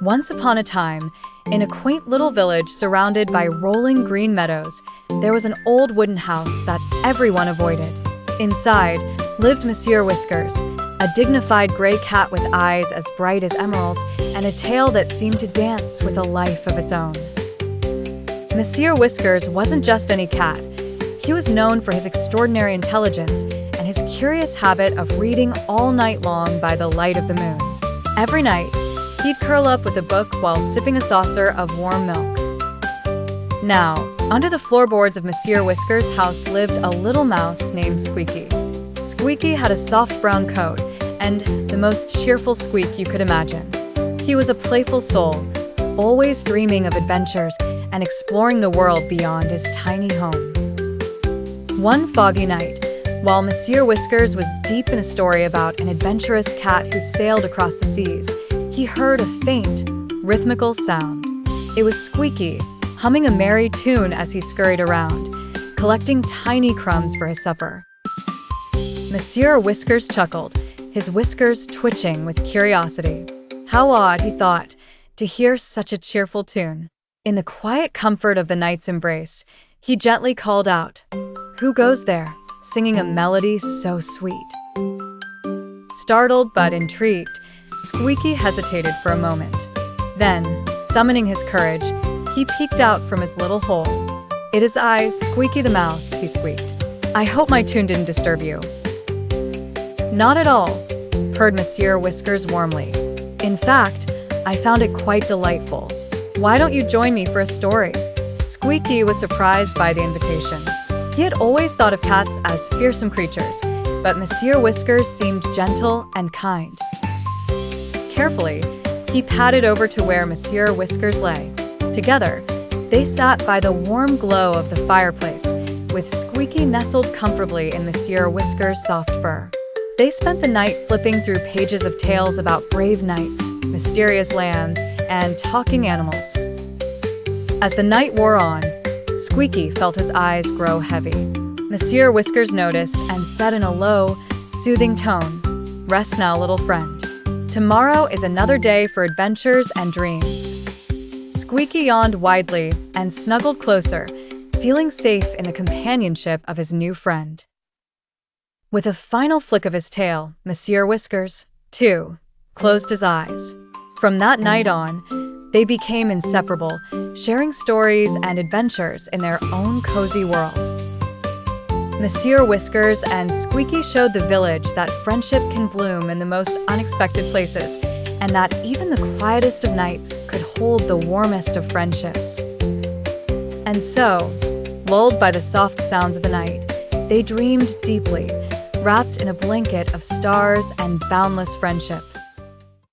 Once upon a time, in a quaint little village surrounded by rolling green meadows, there was an old wooden house that everyone avoided. Inside lived Monsieur Whiskers, a dignified gray cat with eyes as bright as emeralds and a tail that seemed to dance with a life of its own. Monsieur Whiskers wasn't just any cat. He was known for his extraordinary intelligence and his curious habit of reading all night long by the light of the moon. Every night, he'd curl up with a book while sipping a saucer of warm milk. Now, under the floorboards of Monsieur Whiskers' house lived a little mouse named Squeaky. Squeaky had a soft brown coat and the most cheerful squeak you could imagine. He was a playful soul, always dreaming of adventures and exploring the world beyond his tiny home. One foggy night, while Monsieur Whiskers was deep in a story about an adventurous cat who sailed across the seas, he heard a faint, rhythmical sound. It was Squeaky, humming a merry tune as he scurried around, collecting tiny crumbs for his supper. Monsieur Whiskers chuckled, his whiskers twitching with curiosity. How odd, he thought, to hear such a cheerful tune. In the quiet comfort of the night's embrace, he gently called out, "Who goes there, singing a melody so sweet?" Startled but intrigued, Squeaky hesitated for a moment. Then, summoning his courage, he peeked out from his little hole. "It is I, Squeaky the Mouse," he squeaked. "I hope my tune didn't disturb you." "Not at all," purred Monsieur Whiskers warmly. "In fact, I found it quite delightful. Why don't you join me for a story?" Squeaky was surprised by the invitation. He had always thought of cats as fearsome creatures, but Monsieur Whiskers seemed gentle and kind. Carefully, he padded over to where Monsieur Whiskers lay. Together, they sat by the warm glow of the fireplace, with Squeaky nestled comfortably in Monsieur Whiskers' soft fur. They spent the night flipping through pages of tales about brave knights, mysterious lands, and talking animals. As the night wore on, Squeaky felt his eyes grow heavy. Monsieur Whiskers noticed and said in a low, soothing tone, "Rest now, little friend. Tomorrow is another day for adventures and dreams." Squeaky yawned widely and snuggled closer, feeling safe in the companionship of his new friend. With a final flick of his tail, Monsieur Whiskers, too, closed his eyes. From that night on, they became inseparable, sharing stories and adventures in their own cozy world. Monsieur Whiskers and Squeaky showed the village that friendship can bloom in the most unexpected places, and that even the quietest of nights could hold the warmest of friendships. And so, lulled by the soft sounds of the night, they dreamed deeply, wrapped in a blanket of stars and boundless friendship.